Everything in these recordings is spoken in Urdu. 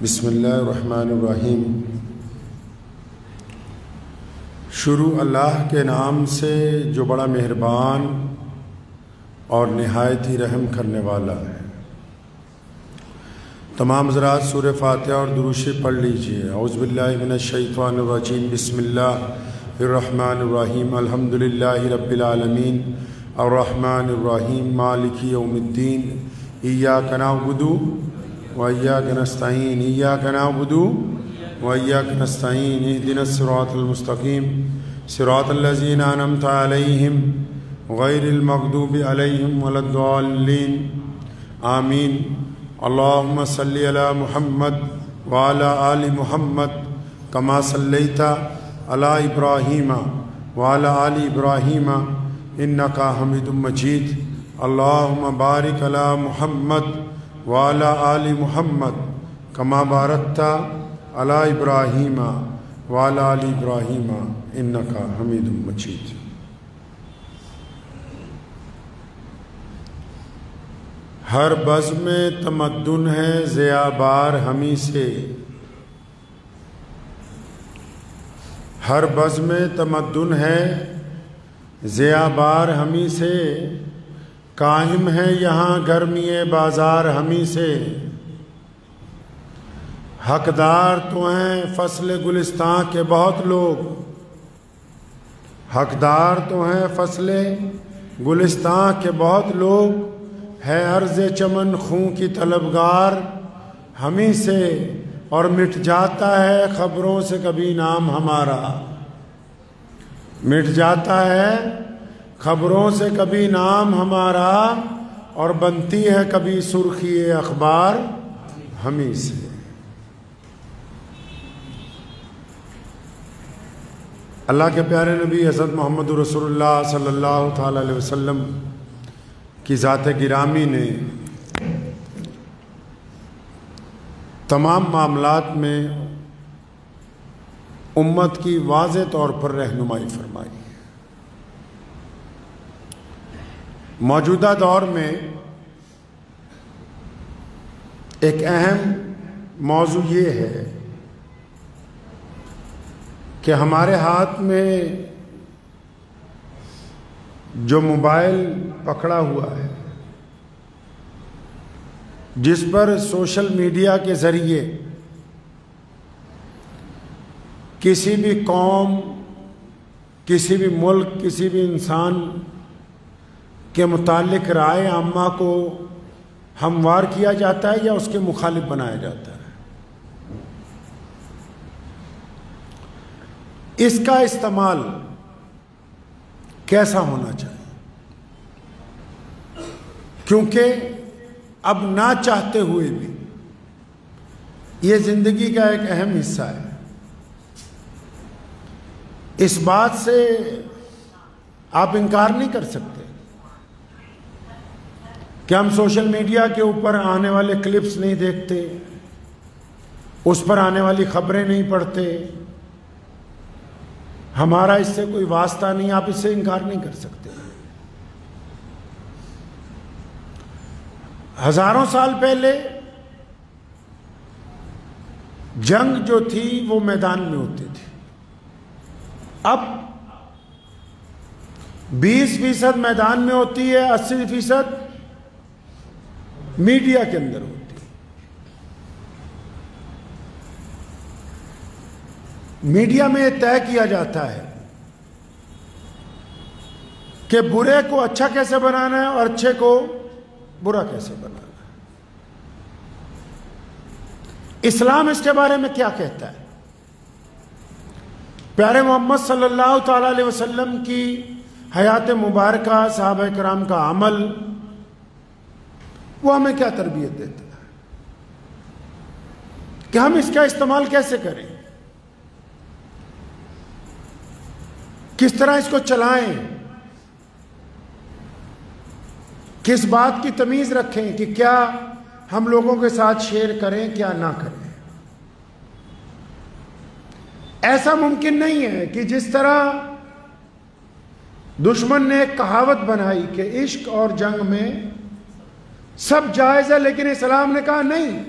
بسم اللہ الرحمن الرحیم۔ شروع اللہ کے نام سے جو بڑا مہربان اور نہایت ہی رحم کرنے والا ہے۔ تمام حضرات سورہ فاتحہ اور درود شریف پڑھ لیجئے۔ اعوذ باللہ من الشیطان الرجیم، بسم اللہ الرحمن الرحیم، الحمدللہ رب العالمین، الرحمن الرحیم، مالک یوم الدین، ایاک نعبد وإياك نستعين، إياك نعبد وإياك نستعين، اهدنا الصراط المستقيم صراط الذين أنعمت عليهم غير المغضوب عليهم ولا الضالين، آمين۔ اللهم صل على محمد وعلى آل محمد كما صليت على إبراهيم وعلى آل إبراهيم إنك حميد مجيد۔ اللهم بارك على محمد وعلى آل محمد كما باركت على إبراهيم وعلى آل إبراهيم إنك حميد مجيد۔ ہر بزم تمدن ہے ضیاء بار ہمیں سے، ہر بزم تمدن ہے ضیاء بار ہمیں سے، قائم ہے یہاں گرمی بازار ہمیں سے، حقدار تو ہیں فصل گلستان کے بہت لوگ، حقدار تو ہیں فصل گلستان کے بہت لوگ، ہے عرض چمن خون کی طلبگار ہمیں سے، اور مٹ جاتا ہے خبروں سے کبھی نام ہمارا، مٹ جاتا ہے خبروں سے کبھی نام ہمارا، اور بنتی ہے کبھی سرخی اخبار ہمیں سے۔ اللہ کے پیارے نبی حضرت محمد رسول اللہ صلی اللہ تعالی علیہ وسلم کی ذات گرامی نے تمام معاملات میں امت کی واضح طور پر رہنمائی فرمائی۔ موجودہ دور میں ایک اہم موضوع یہ ہے کہ ہمارے ہاتھ میں جو موبائل پکڑا ہوا ہے، جس پر سوشل میڈیا کے ذریعے کسی بھی قوم، کسی بھی ملک، کسی بھی انسان کے متعلق رائے عامہ کو ہموار کیا جاتا ہے یا اس کے مخالف بنایا جاتا ہے۔ اس کا استعمال کیسا ہونا چاہیے؟ کیونکہ اب نہ چاہتے ہوئے بھی یہ زندگی کا ایک اہم حصہ ہے۔ اس بات سے آپ انکار نہیں کر سکتے کہ ہم سوشل میڈیا کے اوپر آنے والے کلپس نہیں دیکھتے، اس پر آنے والی خبریں نہیں پڑھتے، ہمارا اس سے کوئی واسطہ نہیں، آپ اس سے انکار نہیں کر سکتے۔ ہزاروں سال پہلے جنگ جو تھی وہ میدان میں ہوتی تھی، اب 20% میدان میں ہوتی ہے، 80% میڈیا کے اندر ہوتی ہے۔ میڈیا میں یہ طے کیا جاتا ہے کہ برے کو اچھا کیسے بنانا ہے اور اچھے کو برا کیسے بنانا ہے۔ اسلام اس کے بارے میں کیا کہتا ہے؟ پیارے محمد صلی اللہ تعالی علیہ وسلم کی حیات مبارکہ، صحابہ کرام کا عمل، وہ ہمیں کیا تربیت دیتا ہے کہ ہم اس کا استعمال کیسے کریں، کس طرح اس کو چلائیں، کس بات کی تمیز رکھیں کہ کیا ہم لوگوں کے ساتھ شیئر کریں، کیا نہ کریں۔ ایسا ممکن نہیں ہے کہ جس طرح دشمن نے ایک کہاوت بنائی کہ عشق اور جنگ میں سب جائز ہے، لیکن اسلام نے کہا نہیں،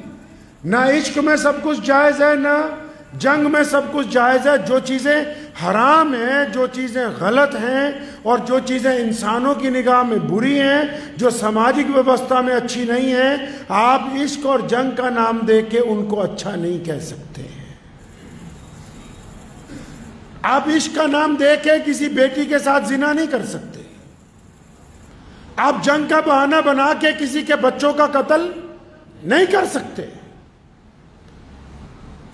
نہ عشق میں سب کچھ جائز ہے، نہ جنگ میں سب کچھ جائز ہے۔ جو چیزیں حرام ہیں، جو چیزیں غلط ہیں، اور جو چیزیں انسانوں کی نگاہ میں بری ہیں، جو سماجک ویوستھا میں اچھی نہیں ہیں، آپ عشق اور جنگ کا نام دے کے ان کو اچھا نہیں کہہ سکتے ہیں۔ آپ عشق کا نام دے کے کسی بیٹی کے ساتھ زنا نہیں کر سکتے۔ آپ جنگ کا بہانہ بنا کے کسی کے بچوں کا قتل نہیں کر سکتے۔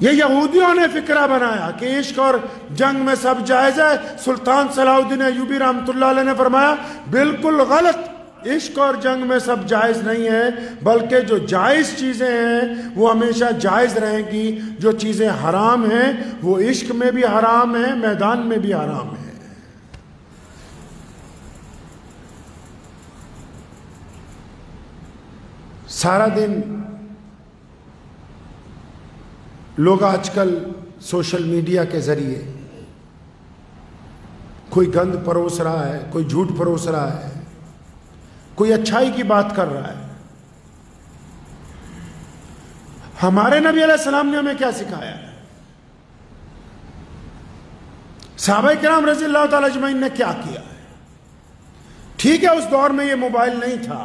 یہ یہودیوں نے فکرہ بنایا کہ عشق اور جنگ میں سب جائز ہے۔ سلطان صلاح الدین ایوبی رحمۃ اللہ علیہ نے فرمایا بالکل غلط، عشق اور جنگ میں سب جائز نہیں ہے، بلکہ جو جائز چیزیں ہیں وہ ہمیشہ جائز رہیں گی، جو چیزیں حرام ہیں وہ عشق میں بھی حرام ہیں، میدان میں بھی حرام ہیں۔ سارا دن لوگ آج کل سوشل میڈیا کے ذریعے کوئی گند پروس رہا ہے، کوئی جھوٹ پروس رہا ہے، کوئی اچھائی کی بات کر رہا ہے۔ ہمارے نبی علیہ السلام نے ہمیں کیا سکھایا ہے؟ صحابہ کرام رضی اللہ تعالی اجمعین نے کیا کیا ہے؟ ٹھیک ہے اس دور میں یہ موبائل نہیں تھا،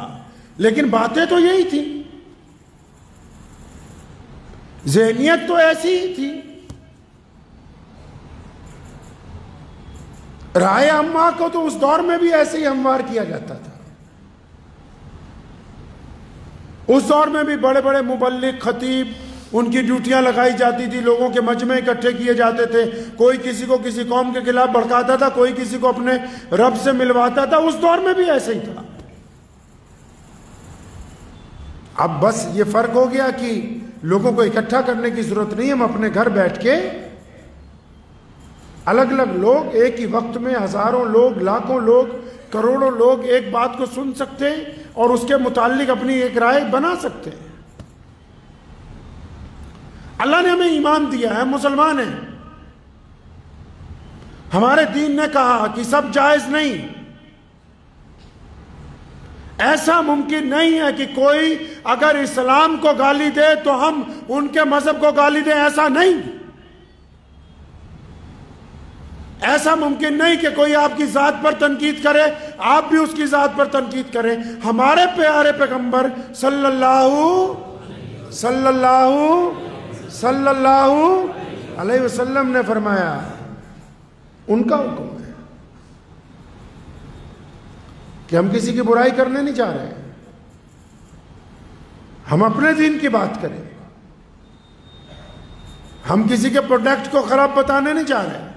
لیکن باتیں تو یہی تھی، ذہنیت تو ایسی ہی تھی۔ رائے عامہ کو تو اس دور میں بھی ایسے ہی ہموار کیا جاتا تھا۔ اس دور میں بھی بڑے بڑے مبلغ، خطیب، ان کی ڈیوٹیاں لگائی جاتی تھی، لوگوں کے مجمع اکٹھے کیے جاتے تھے، کوئی کسی کو کسی قوم کے خلاف بھڑکاتا تھا، کوئی کسی کو اپنے رب سے ملواتا تھا۔ اس دور میں بھی ایسے ہی تھا۔ اب بس یہ فرق ہو گیا کہ لوگوں کو اکٹھا کرنے کی ضرورت نہیں، ہم اپنے گھر بیٹھ کے الگ الگ لوگ ایک ہی وقت میں ہزاروں لوگ، لاکھوں لوگ، کروڑوں لوگ ایک بات کو سن سکتے ہیں اور اس کے متعلق اپنی ایک رائے بنا سکتے ہیں۔ اللہ نے ہمیں ایمان دیا ہے، مسلمان ہیں۔ ہمارے دین نے کہا کہ سب جائز نہیں۔ ایسا ممکن نہیں ہے کہ کوئی اگر اسلام کو گالی دے تو ہم ان کے مذہب کو گالی دیں، ایسا نہیں۔ ایسا ممکن نہیں کہ کوئی آپ کی ذات پر تنقید کرے، آپ بھی اس کی ذات پر تنقید کریں۔ ہمارے پیارے پیغمبر صلی اللہ علیہ وسلم نے فرمایا، ان کا حکم ہے کہ ہم کسی کی برائی کرنے نہیں چاہ رہے، ہم اپنے دین کی بات کریں، ہم کسی کے پروڈکٹ کو خراب بتانے نہیں چاہ رہے،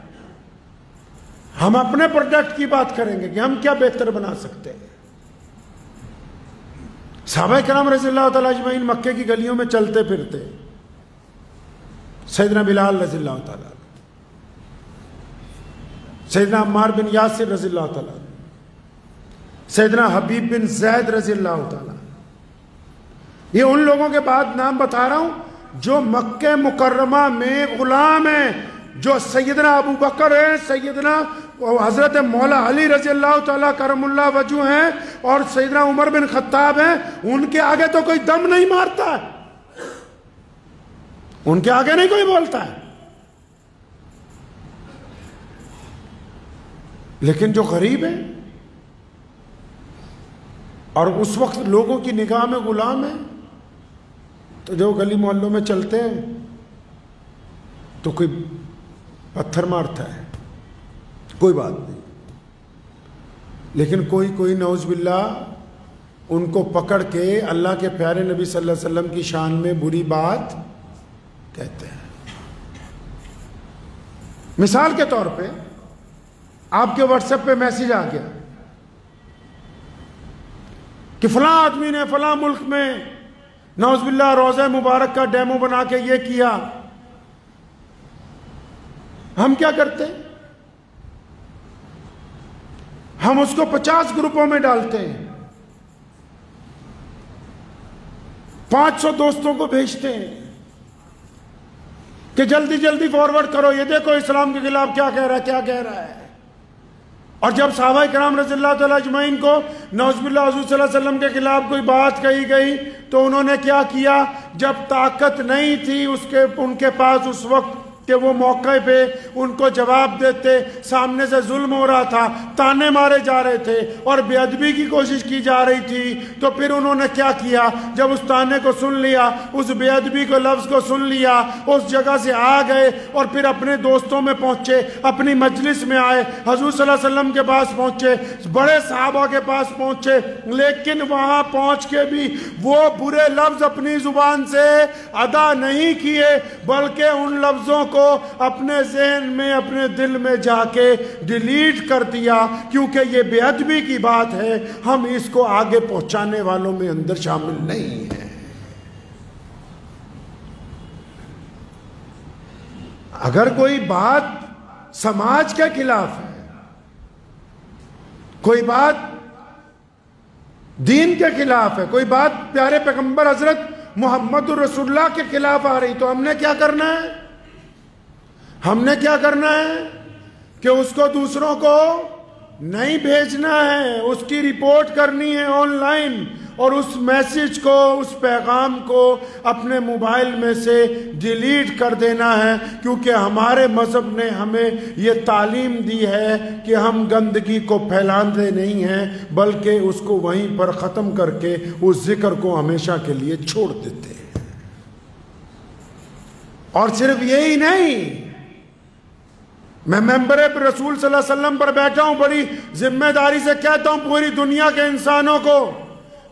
ہم اپنے پروڈکٹ کی بات کریں گے کہ ہم کیا بہتر بنا سکتے ہیں۔ صحابہ کرام رضی اللہ تعالیٰ اجمعین مکے کی گلیوں میں چلتے پھرتے، سیدنا بلال رضی اللہ تعالیٰ، سیدنا عمار بن یاسر رضی اللہ تعالیٰ، سیدنا حبیب بن زید رضی اللہ تعالیٰ، یہ ان لوگوں کے بعد نام بتا رہا ہوں جو مکہ مکرمہ میں غلام ہیں، جو سیدنا ابو بکر ہیں، سیدنا حضرت مولا علی رضی اللہ تعالیٰ کرم اللہ وجہ ہیں، اور سیدنا عمر بن خطاب ہیں۔ ان کے آگے تو کوئی دم نہیں مارتا ہے، ان کے آگے نہیں کوئی بولتا ہے۔ لیکن جو غریب ہیں اور اس وقت لوگوں کی نگاہ میں غلام ہیں، تو جو گلی محلوں میں چلتے ہیں تو کوئی پتھر مارتا ہے، کوئی بات نہیں، لیکن کوئی نعوذ باللہ ان کو پکڑ کے اللہ کے پیارے نبی صلی اللہ علیہ وسلم کی شان میں بری بات کہتے ہیں۔ مثال کے طور پہ آپ کے واٹس ایپ پہ میسج آ گیا کہ فلاں آدمی نے فلاں ملک میں نعوذ باللہ روضہ مبارک کا ڈیمو بنا کے یہ کیا، ہم کیا کرتے ہیں؟ ہم اس کو 50 گروپوں میں ڈالتے ہیں، 500 دوستوں کو بھیجتے ہیں کہ جلدی جلدی فارورڈ کرو، یہ دیکھو اسلام کے خلاف کیا کہہ رہا ہے، کیا کہہ رہا ہے۔ اور جب صحابہ کرام رضی اللہ تعالیٰ اجمعین کو نعوذ باللہ حضور صلی اللہ علیہ وسلم کے خلاف کوئی بات کہی گئی تو انہوں نے کیا کیا؟ جب طاقت نہیں تھی ان کے پاس اس وقت کہ وہ موقع پہ ان کو جواب دیتے، سامنے سے ظلم ہو رہا تھا، تانے مارے جا رہے تھے اور بے ادبی کی کوشش کی جا رہی تھی، تو پھر انہوں نے کیا کیا؟ جب اس تانے کو سن لیا، اس بے ادبی کو لفظ کو سن لیا، اس جگہ سے آ گئے اور پھر اپنے دوستوں میں پہنچے، اپنی مجلس میں آئے، حضور صلی اللہ علیہ وسلم کے پاس پہنچے، بڑے صحابہ کے پاس پہنچے، لیکن وہاں پہنچ کے بھی وہ برے لفظ اپنی زبان سے ادا نہیں کیے، بلکہ ان لفظوں کو اپنے ذہن میں اپنے دل میں جا کے ڈیلیٹ کر دیا، کیونکہ یہ بے ادبی کی بات ہے، ہم اس کو آگے پہنچانے والوں میں اندر شامل نہیں ہیں۔ اگر کوئی بات سماج کے خلاف ہے، کوئی بات دین کے خلاف ہے، کوئی بات پیارے پیغمبر حضرت محمد الرسول اللہ کے خلاف آ رہی، تو ہم نے کیا کرنا ہے؟ ہم نے کیا کرنا ہے کہ اس کو دوسروں کو نہیں بھیجنا ہے، اس کی رپورٹ کرنی ہے آن لائن، اور اس میسج کو، اس پیغام کو اپنے موبائل میں سے ڈیلیٹ کر دینا ہے، کیونکہ ہمارے مذہب نے ہمیں یہ تعلیم دی ہے کہ ہم گندگی کو پھیلاتے نہیں ہیں، بلکہ اس کو وہیں پر ختم کر کے اس ذکر کو ہمیشہ کے لیے چھوڑ دیتے ہیں۔ اور صرف یہی نہیں، میں ممبر رسول صلی اللہ علیہ وسلم پر بیٹھا ہوں، بڑی ذمہ داری سے کہتا ہوں پوری دنیا کے انسانوں کو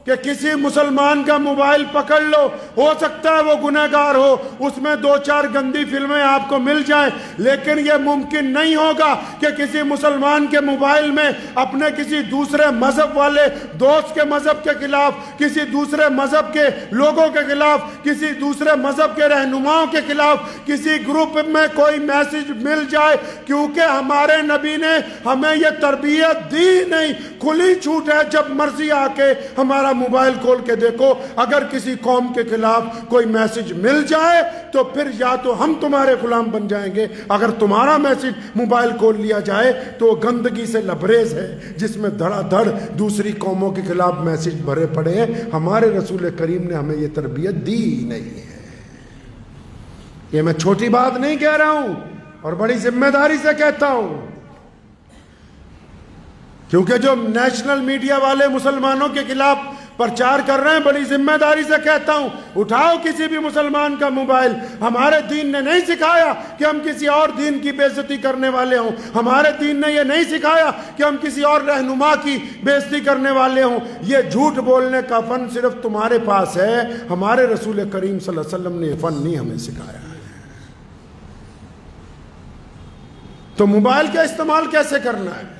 کہ کسی مسلمان کا موبائل پکڑ لو، ہو سکتا ہے وہ گنہگار ہو، اس میں 2-4 گندی فلمیں آپ کو مل جائیں، لیکن یہ ممکن نہیں ہوگا کہ کسی مسلمان کے موبائل میں اپنے کسی دوسرے مذہب والے دوست کے مذہب کے خلاف، کسی دوسرے مذہب کے لوگوں کے خلاف، کسی دوسرے مذہب کے رہنماؤں کے خلاف کسی گروپ میں کوئی میسج مل جائے، کیونکہ ہمارے نبی نے ہمیں یہ تربیت دی نہیں، کھلی چھوٹ ہے، جب مرضی آ کے ہمارا موبائل کھول کے دیکھو، اگر کسی قوم کے خلاف کوئی میسج مل جائے تو پھر یا تو ہم تمہارے غلام بن جائیں گے، اگر تمہارا میسج موبائل کھول لیا جائے تو وہ گندگی سے لبریز ہے، جس میں دھڑا دھڑ دوسری قوموں کے خلاف میسج بھرے پڑے ہیں۔ ہمارے رسول کریم نے ہمیں یہ تربیت دی نہیں ہے۔ یہ میں چھوٹی بات نہیں کہہ رہا ہوں، اور بڑی ذمہ داری سے کہتا ہوں، کیونکہ جو نیشنل میڈیا والے مسلمانوں کے خلاف پرچار کر رہے ہیں، بڑی ذمہ داری سے کہتا ہوں، اٹھاؤ کسی بھی مسلمان کا موبائل۔ ہمارے دین نے نہیں سکھایا کہ ہم کسی اور دین کی بے عزتی کرنے والے ہوں، ہمارے دین نے یہ نہیں سکھایا کہ ہم کسی اور رہنما کی بے عزتی کرنے والے ہوں۔ یہ جھوٹ بولنے کا فن صرف تمہارے پاس ہے، ہمارے رسول کریم صلی اللہ علیہ وسلم نے یہ فن نہیں ہمیں سکھایا ہے۔ تو موبائل کا استعمال کیسے کرنا ہے؟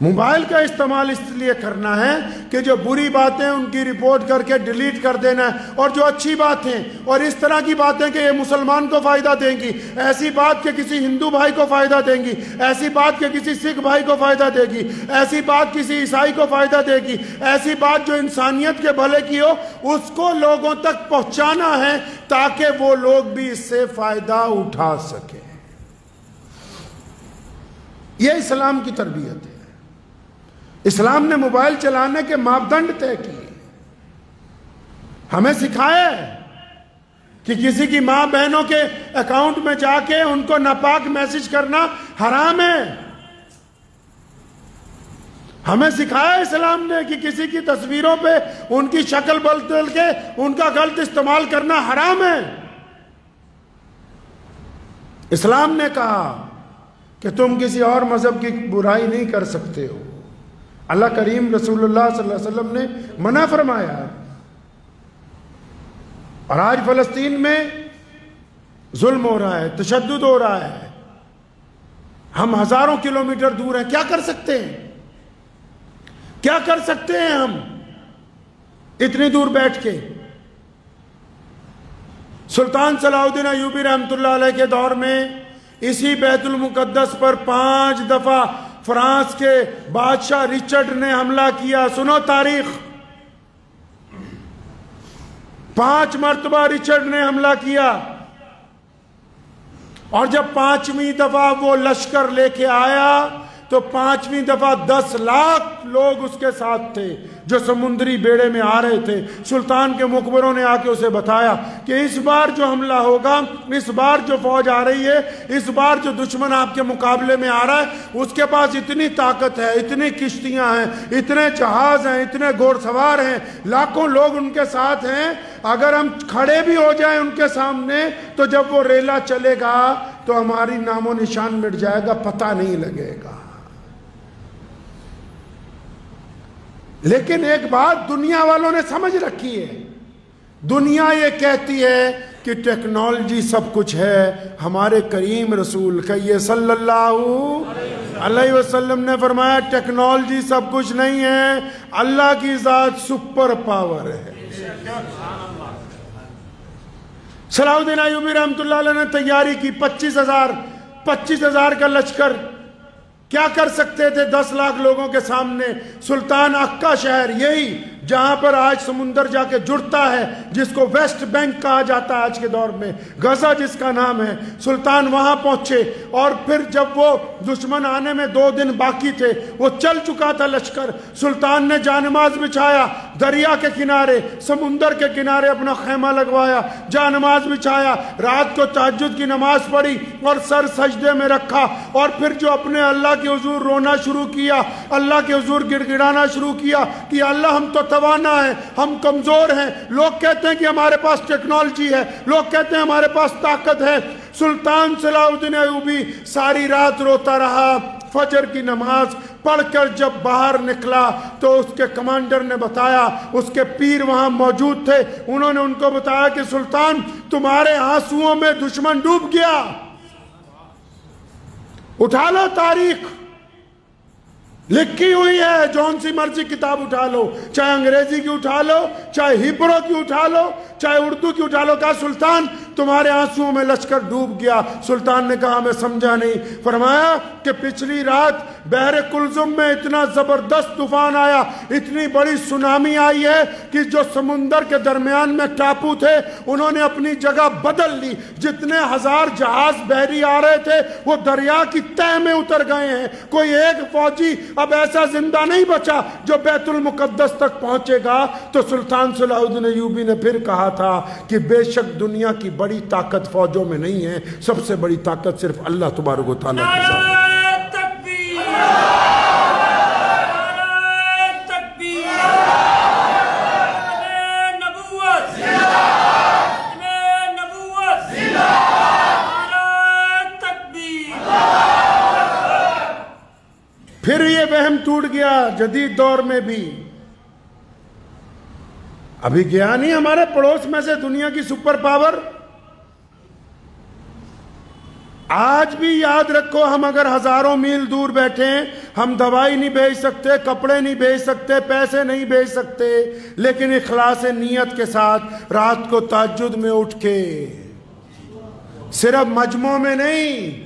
موبائل کا استعمال اس لیے کرنا ہے کہ جو بری باتیں ان کی رپورٹ کر کے ڈیلیٹ کر دینا ہے، اور جو اچھی باتیں اور اس طرح کی باتیں کہ یہ مسلمان کو فائدہ دیں گی، ایسی بات کہ کسی ہندو بھائی کو فائدہ دیں گی، ایسی بات کہ کسی سکھ بھائی کو فائدہ دے گی، ایسی بات کسی عیسائی کو فائدہ دے گی، ایسی بات جو انسانیت کے بھلے کی ہو، اس کو لوگوں تک پہنچانا ہے تاکہ وہ لوگ بھی اس سے فائدہ اٹھا سکیں۔ یہ اسلام کی تربیت ہے۔ اسلام نے موبائل چلانے کے ماپدنڈ طے کیے، ہمیں سکھایا ہے کہ کسی کی ماں بہنوں کے اکاؤنٹ میں جا کے ان کو ناپاک میسج کرنا حرام ہے۔ ہمیں سکھایا اسلام نے کہ کسی کی تصویروں پہ ان کی شکل بدل کے ان کا غلط استعمال کرنا حرام ہے۔ اسلام نے کہا کہ تم کسی اور مذہب کی برائی نہیں کر سکتے ہو، اللہ کریم رسول اللہ صلی اللہ علیہ وسلم نے منع فرمایا۔ اور آج فلسطین میں ظلم ہو رہا ہے، تشدد ہو رہا ہے، ہم ہزاروں کلومیٹر دور ہیں، کیا کر سکتے ہیں؟ کیا کر سکتے ہیں ہم اتنی دور بیٹھ کے؟ سلطان صلاح الدین ایوبی رحمۃ اللہ علیہ کے دور میں اسی بیت المقدس پر 5 دفعہ فرانس کے بادشاہ رچرڈ نے حملہ کیا۔ سنو تاریخ، 5 مرتبہ رچرڈ نے حملہ کیا، اور جب 5ویں دفعہ وہ لشکر لے کے آیا تو 5ویں دفعہ 10 لاکھ لوگ اس کے ساتھ تھے جو سمندری بیڑے میں آ رہے تھے۔ سلطان کے مخبروں نے آ کے اسے بتایا کہ اس بار جو حملہ ہوگا، اس بار جو فوج آ رہی ہے، اس بار جو دشمن آپ کے مقابلے میں آ رہا ہے، اس کے پاس اتنی طاقت ہے، اتنی کشتیاں ہیں، اتنے جہاز ہیں، اتنے گھوڑ سوار ہیں، لاکھوں لوگ ان کے ساتھ ہیں، اگر ہم کھڑے بھی ہو جائیں ان کے سامنے تو جب وہ ریلا چلے گا تو ہماری نام و نشان مٹ جائے گا، پتہ نہیں لگے گا۔ لیکن ایک بات دنیا والوں نے سمجھ رکھی ہے، دنیا یہ کہتی ہے کہ ٹیکنالوجی سب کچھ ہے، ہمارے کریم رسول کہیے صلی اللہ علیہ وسلم نے فرمایا ٹیکنالوجی سب کچھ نہیں ہے، اللہ کی ذات سپر پاور ہے۔ صلاح الدین ایوبی رحمۃ اللہ علیہ نے تیاری کی، 25,000 کا لشکر، کیا کر سکتے تھے 10 لاکھ لوگوں کے سامنے؟ سلطان اکا شہر، یہی جہاں پر آج سمندر جا کے جڑتا ہے، جس کو ویسٹ بینک کہا جاتا ہے آج کے دور میں، غزہ جس کا نام ہے، سلطان وہاں پہنچے، اور پھر جب وہ دشمن آنے میں 2 دن باقی تھے، وہ چل چکا تھا لشکر، سلطان نے جانماز بچھایا، دریا کے کنارے، سمندر کے کنارے اپنا خیمہ لگوایا، جانماز بچھایا، رات کو تہجد کی نماز پڑھی اور سر سجدے میں رکھا، اور پھر جو اپنے اللہ کے حضور رونا شروع کیا، اللہ کے حضور گڑ گڑانا شروع کیا کہ اللہ ہم تو توانا ہے، ہم کمزور ہیں، لوگ کہتے ہیں کہ ہمارے پاس ٹیکنالوجی ہے، لوگ کہتے ہیں ہمارے پاس طاقت ہے۔ سلطان صلاح الدین ایوبی ساری رات روتا رہا، فجر کی نماز پڑھ کر جب باہر نکلا تو اس کے کمانڈر نے بتایا، اس کے پیر وہاں موجود تھے، انہوں نے ان کو بتایا کہ سلطان تمہارے آنسوؤں میں دشمن ڈوب گیا، اٹھا لو تاریخ لکھی ہوئی ہے، جون سی مرضی کتاب اٹھا لو، چاہے انگریزی کی اٹھا لو، چاہے ہیبرو کی اٹھا لو، چاہے اردو کی اٹھا لو، کہا سلطان تمہارے آنسوؤں میں لشکر ڈوب گیا۔ سلطان نے کہا میں سمجھا نہیں، فرمایا کہ پچھلی رات بحر کلزم میں اتنا زبردست طوفان آیا، اتنی بڑی سونامی آئی ہے کہ جو سمندر کے درمیان میں ٹاپو تھے انہوں نے اپنی جگہ بدل لی، جتنے 1000 جہاز بحری آ رہے تھے وہ دریا کی تہ میں اتر گئے ہیں، کوئی ایک فوجی اب ایسا زندہ نہیں بچا جو بیت المقدس تک پہنچے گا۔ تو سلطان صلاح الدین ایوبی نے پھر کہا تھا کہ بے شک دنیا کی بڑی طاقت فوجوں میں نہیں ہے، سب سے بڑی طاقت صرف اللہ تبارک و تعالیٰ کے ساتھ ہے۔ پھر یہ وہم ٹوٹ گیا جدید دور میں بھی، ابھی گیا نہیں ہمارے پڑوس میں سے دنیا کی سپر پاور۔ آج بھی یاد رکھو، ہم اگر 1000 میل دور بیٹھے ہیں، ہم دوائی نہیں بھیج سکتے، کپڑے نہیں بھیج سکتے، پیسے نہیں بھیج سکتے، لیکن اخلاص نیت کے ساتھ رات کو تہجد میں اٹھ کے، صرف مجمع میں نہیں،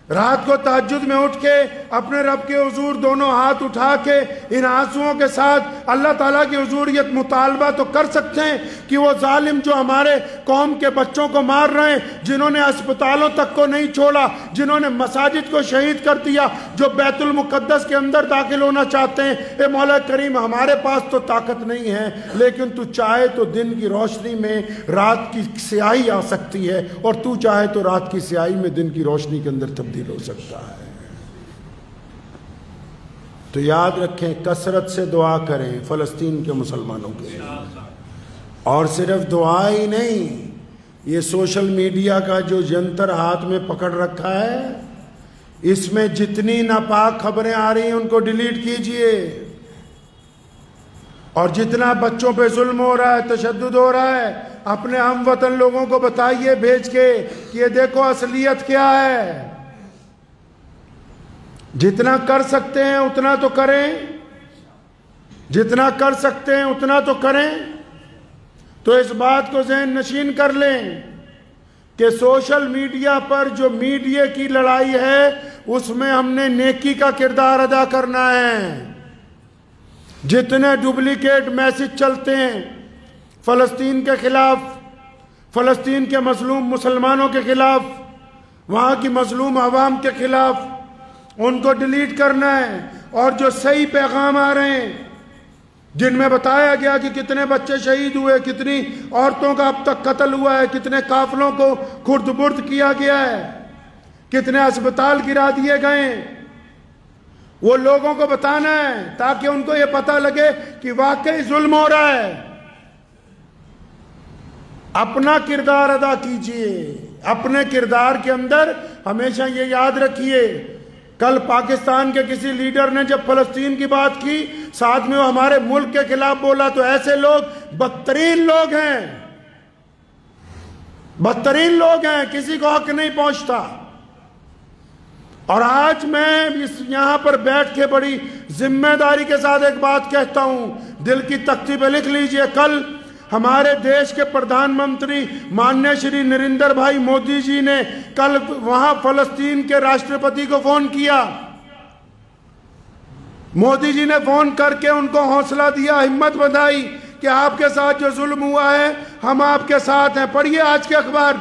رات کو تہجد میں اٹھ کے اپنے رب کے حضور دونوں ہاتھ اٹھا کے ان آنسوؤں کے ساتھ اللہ تعالیٰ کی حضور یہ مطالبہ تو کر سکتے ہیں کہ وہ ظالم جو ہمارے قوم کے بچوں کو مار رہے ہیں، جنہوں نے اسپتالوں تک کو نہیں چھوڑا، جنہوں نے مساجد کو شہید کر دیا، جو بیت المقدس کے اندر داخل ہونا چاہتے ہیں، اے مولا کریم ہمارے پاس تو طاقت نہیں ہے، لیکن تو چاہے تو دن کی روشنی میں رات کی سیاہی آ سکتی ہے، اور تو چاہے تو رات کی سیاہی میں دن کی روشنی کے اندر تبدیل ہو سکتا ہے۔ تو یاد رکھیں، کثرت سے دعا کریں فلسطین کے مسلمانوں کے لیے، اور صرف دعا ہی نہیں، یہ سوشل میڈیا کا جو ینتر ہاتھ میں پکڑ رکھا ہے، اس میں جتنی ناپاک خبریں آ رہی ہیں ان کو ڈیلیٹ کیجئے، اور جتنا بچوں پہ ظلم ہو رہا ہے، تشدد ہو رہا ہے، اپنے ہم وطن لوگوں کو بتائیے بھیج کے کہ یہ دیکھو اصلیت کیا ہے۔ جتنا کر سکتے ہیں اتنا تو کریں، جتنا کر سکتے ہیں اتنا تو کریں۔ تو اس بات کو ذہن نشین کر لیں کہ سوشل میڈیا پر جو میڈیا کی لڑائی ہے، اس میں ہم نے نیکی کا کردار ادا کرنا ہے۔ جتنے ڈپلیکیٹ میسج چلتے ہیں فلسطین کے خلاف، فلسطین کے مظلوم مسلمانوں کے خلاف، وہاں کی مظلوم عوام کے خلاف، ان کو ڈیلیٹ کرنا ہے، اور جو صحیح پیغام آ رہے ہیں جن میں بتایا گیا کہ کتنے بچے شہید ہوئے، کتنی عورتوں کا اب تک قتل ہوا ہے، کتنے قافلوں کو خرد برد کیا گیا ہے، کتنے اسپتال گرا دیے گئے ہیں، وہ لوگوں کو بتانا ہے تاکہ ان کو یہ پتہ لگے کہ واقعی ظلم ہو رہا ہے۔ اپنا کردار ادا کیجئے، اپنے کردار کے اندر ہمیشہ یہ یاد رکھیے، کل پاکستان کے کسی لیڈر نے جب فلسطین کی بات کی، ساتھ میں وہ ہمارے ملک کے خلاف بولا، تو ایسے لوگ بدترین لوگ ہیں، بدترین لوگ ہیں، کسی کو حق نہیں پہنچتا۔ اور آج میں یہاں پر بیٹھ کے بڑی ذمہ داری کے ساتھ ایک بات کہتا ہوں، دل کی تختی پہ لکھ لیجئے، کل ہمارے دیش کے پردھان منتری مانیہ شری نریندر بھائی مودی جی نے کل وہاں فلسطین کے راشٹرپتی کو فون کیا، مودی جی نے فون کر کے ان کو حوصلہ دیا، ہمت بندھائی کہ آپ کے ساتھ جو ظلم ہوا ہے ہم آپ کے ساتھ ہیں۔ پڑھیے آج کے اخبار،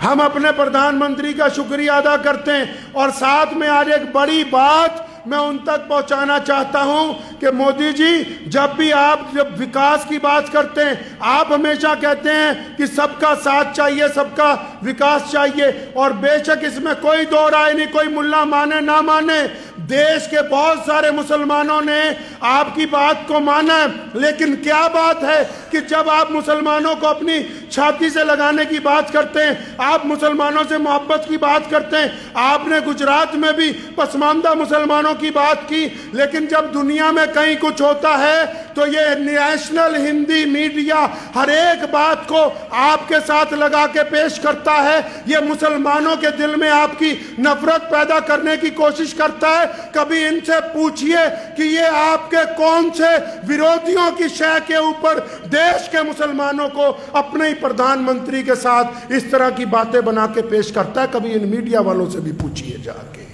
ہم اپنے پردھان منتری کا شکریہ ادا کرتے ہیں، اور ساتھ میں آج ایک بڑی بات میں ان تک پہنچانا چاہتا ہوں کہ مودی جی جب بھی آپ جب وکاس کی بات کرتے ہیں، آپ ہمیشہ کہتے ہیں کہ سب کا ساتھ چاہیے، سب کا وکاس چاہیے، اور بے شک اس میں کوئی دو رائے نہیں، کوئی ملا مانے نہ مانے، دیش کے بہت سارے مسلمانوں نے آپ کی بات کو مانا ہے، لیکن کیا بات ہے کہ جب آپ مسلمانوں کو اپنی چھاتی سے لگانے کی بات کرتے ہیں، آپ مسلمانوں سے محبت کی بات کرتے ہیں، آپ نے گجرات میں بھی پسماندہ مسلمانوں کی بات کی، لیکن جب دنیا میں کہیں کچھ ہوتا ہے تو یہ نیشنل ہندی میڈیا ہر ایک بات کو آپ کے ساتھ لگا کے پیش کرتا ہے، یہ مسلمانوں کے دل میں آپ کی نفرت پیدا کرنے کی کوشش کرتا ہے۔ کبھی ان سے پوچھئے کہ یہ آپ کے کون سے ویرودھیوں کی شے کے اوپر دیش کے مسلمانوں کو اپنے ہی پردھان منتری کے ساتھ اس طرح کی باتیں بنا کے پیش کرتا ہے، کبھی ان میڈیا والوں سے بھی پوچھئے جا کے۔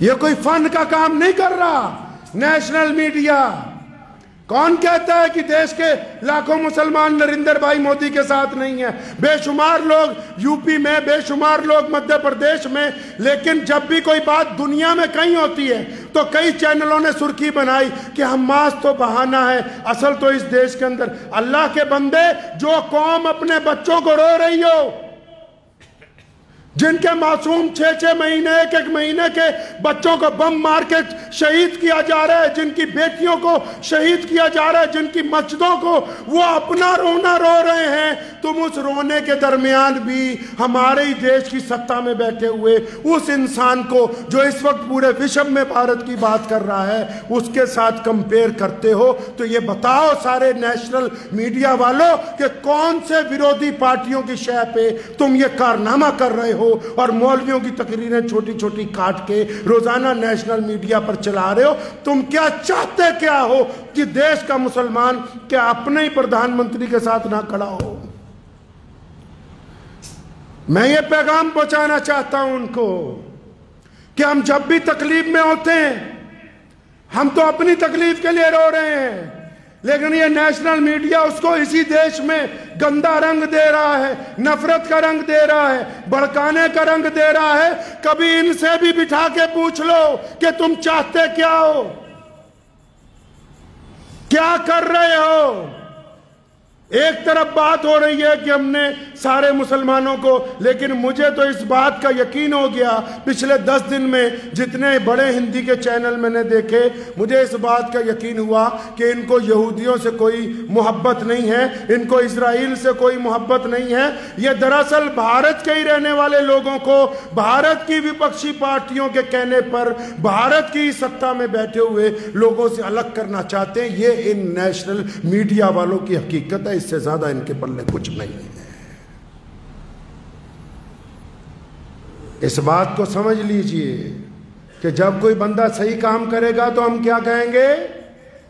یہ کوئی فن کا کام نہیں کر رہا نیشنل میڈیا۔ کون کہتا ہے کہ دیش کے لاکھوں مسلمان نریندر بھائی مودی کے ساتھ نہیں ہیں؟ بے شمار لوگ یو پی میں، بے شمار لوگ مدھیہ پردیش میں، لیکن جب بھی کوئی بات دنیا میں کہیں ہوتی ہے تو کئی چینلوں نے سرخی بنائی کہ حماس تو بہانہ ہے، اصل تو اس دیش کے اندر اللہ کے بندے، جو قوم اپنے بچوں کو رو رہی ہو، جن کے معصوم 6 مہینے 1 مہینے کے بچوں کو بم مار کے شہید کیا جا رہا ہے، جن کی بیٹیوں کو شہید کیا جا رہا ہے، جن کی مسجدوں کو وہ اپنا رونا رو رہے ہیں، تم اس رونے کے درمیان بھی ہمارے ہی دیش کی سطح میں بیٹھے ہوئے اس انسان کو جو اس وقت پورے وشو میں بھارت کی بات کر رہا ہے اس کے ساتھ کمپیر کرتے ہو۔ تو یہ بتاؤ سارے نیشنل میڈیا والوں کہ کون سے ویرودھی پارٹیوں کی شے پہ تم یہ کارنامہ کر رہے ہو، اور مولویوں کی تقریریں چھوٹی چھوٹی کاٹ کے روزانہ نیشنل میڈیا پر چلا رہے ہو۔ تم کیا چاہتے کیا ہو کہ دیش کا مسلمان کیا اپنے ہی پردھان منتری کے ساتھ نہ کھڑا ہو؟ میں یہ پیغام پہنچانا چاہتا ہوں ان کو کہ ہم جب بھی تکلیف میں ہوتے ہیں، ہم تو اپنی تکلیف کے لیے رو رہے ہیں، لیکن یہ نیشنل میڈیا اس کو اسی دیش میں گندا رنگ دے رہا ہے، نفرت کا رنگ دے رہا ہے، بھڑکانے کا رنگ دے رہا ہے۔ کبھی ان سے بھی بٹھا کے پوچھ لو کہ تم چاہتے کیا ہو، کیا کر رہے ہو؟ ایک طرف بات ہو رہی ہے کہ ہم نے سارے مسلمانوں کو، لیکن مجھے تو اس بات کا یقین ہو گیا پچھلے 10 دن میں جتنے بڑے ہندی کے چینل میں نے دیکھے، مجھے اس بات کا یقین ہوا کہ ان کو یہودیوں سے کوئی محبت نہیں ہے، ان کو اسرائیل سے کوئی محبت نہیں ہے۔ یہ دراصل بھارت کے ہی رہنے والے لوگوں کو بھارت کی وپکشی پارٹیوں کے کہنے پر بھارت کی سطح میں بیٹھے ہوئے لوگوں سے الگ کرنا چاہتے ہیں۔ یہ ان نیشنل میڈیا والوں کی حقیقت ہے، اس سے زیادہ ان کے پلے کچھ نہیں ہے۔ اس بات کو سمجھ لیجئے کہ جب کوئی بندہ صحیح کام کرے گا تو ہم کیا کہیں گے؟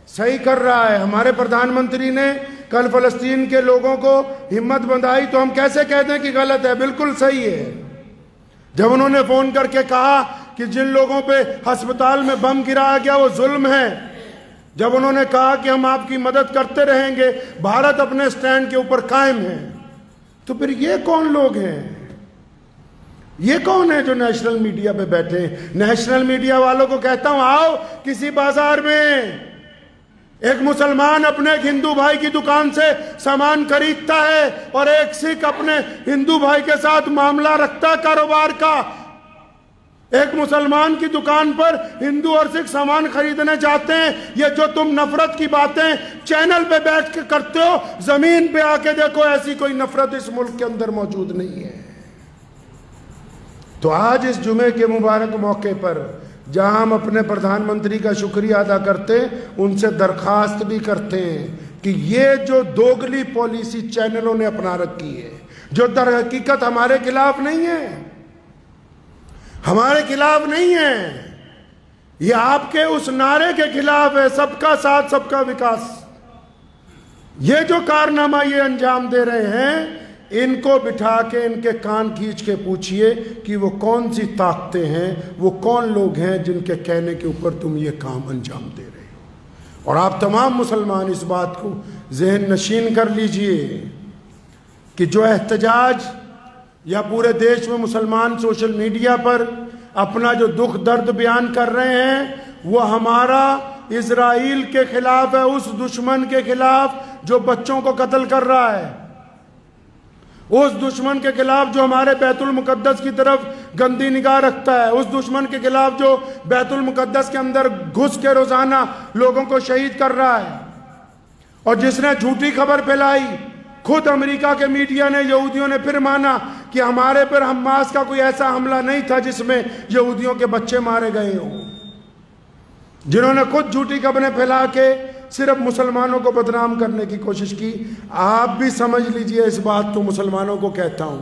صحیح کر رہا ہے۔ ہمارے پردھان منتری نے کل فلسطین کے لوگوں کو ہمت بندھائی تو ہم کیسے کہہ دیں کہ غلط ہے؟ بالکل صحیح ہے۔ جب انہوں نے فون کر کے کہا کہ جن لوگوں پہ ہسپتال میں بم گرایا گیا وہ ظلم ہے، جب انہوں نے کہا کہ ہم آپ کی مدد کرتے رہیں گے، بھارت اپنے سٹینڈ کے اوپر قائم ہے، تو پھر یہ کون لوگ ہیں؟ یہ کون ہے جو نیشنل میڈیا پہ بیٹھے ہیں؟ نیشنل میڈیا والوں کو کہتا ہوں آؤ کسی بازار میں، ایک مسلمان اپنے ایک ہندو بھائی کی دکان سے سامان خریدتا ہے اور ایک سکھ اپنے ہندو بھائی کے ساتھ معاملہ رکھتا ہے کاروبار کا، ایک مسلمان کی دکان پر ہندو اور سکھ سامان خریدنے جاتے ہیں۔ یہ جو تم نفرت کی باتیں چینل پہ بیٹھ کے کرتے ہو، زمین پہ آ کے دیکھو ایسی کوئی نفرت اس ملک کے اندر موجود نہیں ہے۔ تو آج اس جمعے کے مبارک موقع پر جہاں ہم اپنے پردھان منتری کا شکریہ ادا کرتے ہیں، ان سے درخواست بھی کرتے ہیں کہ یہ جو دوگلی پالیسی چینلوں نے اپنا رکھی ہے، جو در حقیقت ہمارے خلاف نہیں ہے، ہمارے خلاف نہیں ہے، یہ آپ کے اس نعرے کے خلاف ہے، سب کا ساتھ سب کا وکاس۔ یہ جو کارنامہ یہ انجام دے رہے ہیں، ان کو بٹھا کے ان کے کان کھینچ کے پوچھئے کہ وہ کون سی طاقتیں ہیں، وہ کون لوگ ہیں جن کے کہنے کے اوپر تم یہ کام انجام دے رہے ہو۔ اور آپ تمام مسلمان اس بات کو ذہن نشین کر لیجئے کہ جو احتجاج یا پورے دیش میں مسلمان سوشل میڈیا پر اپنا جو دکھ درد بیان کر رہے ہیں، وہ ہمارا اسرائیل کے خلاف ہے، اس دشمن کے خلاف جو بچوں کو قتل کر رہا ہے، اس دشمن کے خلاف جو ہمارے بیت المقدس کی طرف گندی نگاہ رکھتا ہے، اس دشمن کے خلاف جو بیت المقدس کے اندر گھس کے روزانہ لوگوں کو شہید کر رہا ہے، اور جس نے جھوٹی خبر پھیلائی۔ خود امریکہ کے میڈیا نے، یہودیوں نے پھر مانا کہ ہمارے پر حماس کا کوئی ایسا حملہ نہیں تھا جس میں یہودیوں کے بچے مارے گئے ہوں، جنہوں نے خود جھوٹی خبریں پھیلا کے صرف مسلمانوں کو بدنام کرنے کی کوشش کی۔ آپ بھی سمجھ لیجئے اس بات کو، مسلمانوں کو کہتا ہوں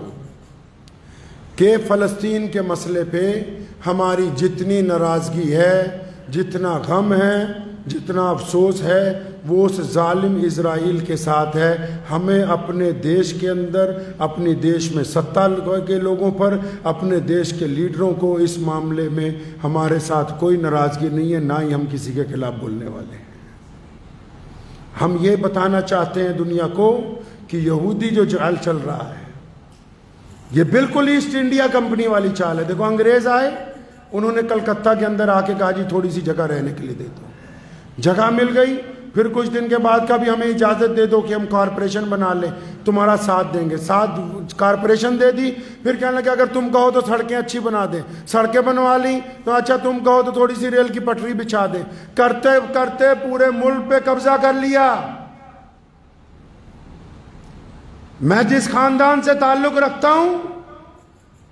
کہ فلسطین کے مسئلے پہ ہماری جتنی ناراضگی ہے، جتنا غم ہے، جتنا افسوس ہے، وہ اس ظالم اسرائیل کے ساتھ ہے۔ ہمیں اپنے دیش کے اندر، اپنی دیش میں سطح کے لوگوں پر، اپنے دیش کے لیڈروں کو اس معاملے میں ہمارے ساتھ کوئی ناراضگی نہیں ہے، نہ ہی ہم کسی کے خلاف بولنے والے ہیں۔ ہم یہ بتانا چاہتے ہیں دنیا کو کہ یہودی جو چال چل رہا ہے، یہ بالکل ایسٹ انڈیا کمپنی والی چال ہے۔ دیکھو انگریز آئے، انہوں نے کلکتہ کے اندر آ کے کہا جی تھوڑی سی جگہ رہنے کے لیے دے دو، جگہ مل گئی، پھر کچھ دن کے بعد کا بھی ہمیں اجازت دے دو کہ ہم کارپوریشن بنا لیں، تمہارا ساتھ دیں گے، ساتھ کارپوریشن دے دی، پھر کہنے لگے اگر تم کہو تو سڑکیں اچھی بنا دیں، سڑکیں بنوا لیں، تو اچھا تم کہو تو تھوڑی سی ریل کی پٹری بچھا دیں، کرتے کرتے پورے ملک پہ قبضہ کر لیا۔ میں جس خاندان سے تعلق رکھتا ہوں،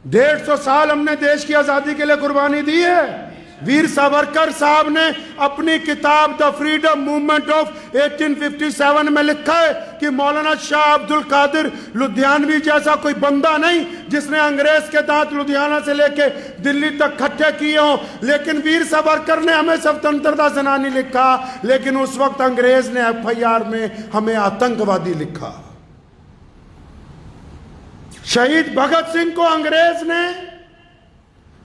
150 سال ہم نے دیش کی آزادی کے لیے قربانی دی ہے۔ ویر ساورکر صاحب نے اپنی کتاب دا فریڈم موومنٹ آف 1857 میں لکھا ہے کہ مولانا شاہ عبد القادر لدھیانوی جیسا کوئی بندہ نہیں جس نے انگریز کے دانت لدھیانہ سے لے کے دلی تک کھٹے کیے ہوں، لیکن ویر ساورکر نے ہمیں سوتنترتا سینانی لکھا، لیکن اس وقت انگریز نے FIR میں ہمیں آتنکوادی لکھا۔ شہید بھگت سنگھ کو انگریز نے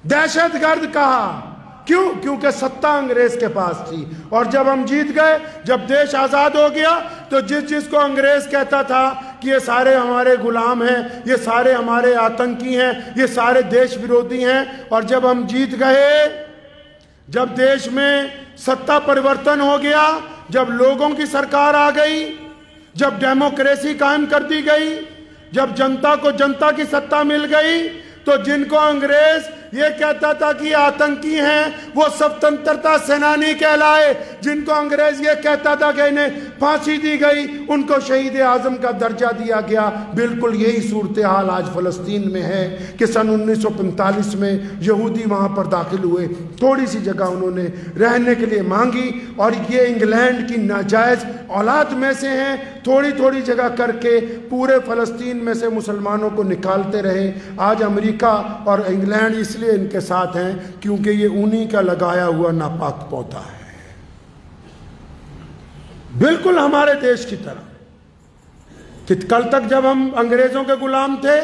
دہشت گرد کہا، کیوں؟ کیونکہ ستہ انگریز کے پاس تھی، اور جب ہم جیت گئے، جب دیش آزاد ہو گیا، تو جس کو انگریز کہتا تھا کہ یہ سارے ہمارے غلام ہیں، یہ سارے ہمارے آتنکی ہیں، یہ سارے دیش ورودھی ہیں، اور جب ہم جیت گئے، جب دیش میں ستہ پریورتن ہو گیا، جب لوگوں کی سرکار آ گئی، جب ڈیموکریسی قائم کر دی گئی، جب جنتا کو جنتا کی ستہ مل گئی، تو جن کو انگریز یہ کہتا تھا کہ یہ آتنکی ہیں، وہ سوتنترتا سینانی کہلائے، جن کو انگریز یہ کہتا تھا کہ انہیں پھانسی دی گئی، ان کو شہید اعظم کا درجہ دیا گیا۔ بالکل یہی صورتحال آج فلسطین میں ہے کہ سن 1945 میں یہودی وہاں پر داخل ہوئے، تھوڑی سی جگہ انہوں نے رہنے کے لیے مانگی، اور یہ انگلینڈ کی ناجائز اولاد میں سے ہیں، تھوڑی تھوڑی جگہ کر کے پورے فلسطین میں سے مسلمانوں کو نکالتے رہے۔ آج امریکہ اور انگلینڈ اس لیے ان کے ساتھ ہیں کیونکہ یہ انہی کا لگایا ہوا ناپاک پودا ہے، بالکل ہمارے دیش کی طرح۔ کہ کل تک جب ہم انگریزوں کے غلام تھے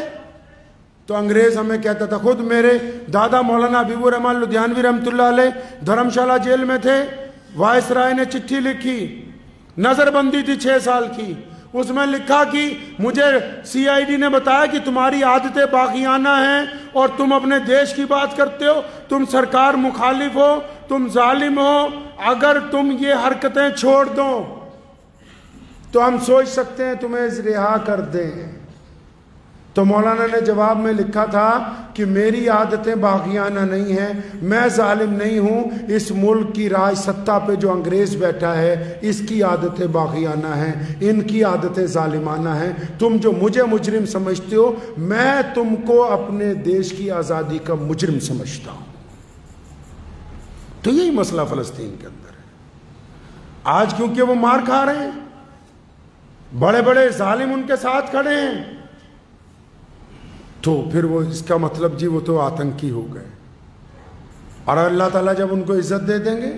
تو انگریز ہمیں کہتا تھا، خود میرے دادا مولانا حبیب الرحمن لدھیانوی رحمۃ اللہ علیہ دھرمشالہ جیل میں تھے، وائس رائے نے چٹھی لکھی، نظر بندی تھی 6 سال کی، اس میں لکھا کہ مجھے CID نے بتایا کہ تمہاری عادتیں باغیانہ ہیں اور تم اپنے دیش کی بات کرتے ہو، تم سرکار مخالف ہو، تم ظالم ہو، اگر تم یہ حرکتیں چھوڑ دو تو ہم سوچ سکتے ہیں تمہیں رہا کر دیں۔ تو مولانا نے جواب میں لکھا تھا کہ میری عادتیں باغیانہ نہیں ہیں، میں ظالم نہیں ہوں، اس ملک کی راج سطح پہ جو انگریز بیٹھا ہے اس کی عادتیں باغیانہ ہیں، ان کی عادتیں ظالمانہ ہیں۔ تم جو مجھے مجرم سمجھتے ہو، میں تم کو اپنے دیش کی آزادی کا مجرم سمجھتا ہوں۔ تو یہی مسئلہ فلسطین کے اندر ہے۔ آج کیونکہ وہ مار کھا رہے ہیں، بڑے بڑے ظالم ان کے ساتھ کھڑے ہیں، تو پھر وہ اس کا مطلب جی وہ تو آتنکی ہو گئے۔ اور اللہ تعالیٰ جب ان کو عزت دے دیں گے،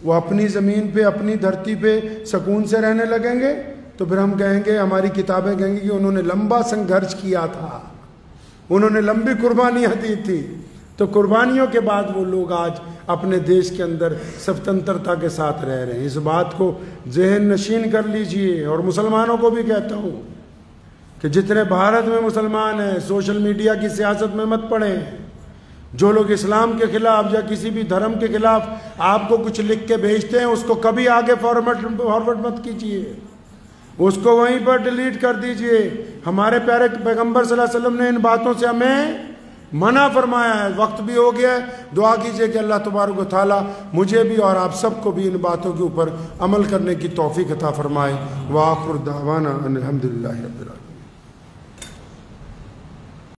وہ اپنی زمین پہ اپنی دھرتی پہ سکون سے رہنے لگیں گے، تو پھر ہم کہیں گے، ہماری کتابیں کہیں گی کہ انہوں نے لمبا سنگھرش کیا تھا، انہوں نے لمبی قربانیاں دی تھی۔ تو قربانیوں کے بعد وہ لوگ آج اپنے دیش کے اندر سوتنترتا کے ساتھ رہ رہے ہیں۔ اس بات کو ذہن نشین کر لیجئے، اور مسلمانوں کو بھی کہتا ہوں کہ جتنے بھارت میں مسلمان ہیں، سوشل میڈیا کی سیاست میں مت پڑیں۔ جو لوگ اسلام کے خلاف یا کسی بھی دھرم کے خلاف آپ کو کچھ لکھ کے بھیجتے ہیں، اس کو کبھی آگے فارورڈ مت کیجیے، اس کو وہیں پر ڈیلیٹ کر دیجئے۔ ہمارے پیارے پیغمبر صلی اللہ علیہ وسلم نے ان باتوں سے ہمیں منع فرمایا ہے۔ وقت بھی ہو گیا ہے، دعا کیجئے کہ اللہ تبارک و تعالی مجھے بھی اور آپ سب کو بھی ان باتوں کے اوپر عمل کرنے کی توفیق عطا فرمائے۔ وآخر دعوانا ان الحمدللہ رب العالمین۔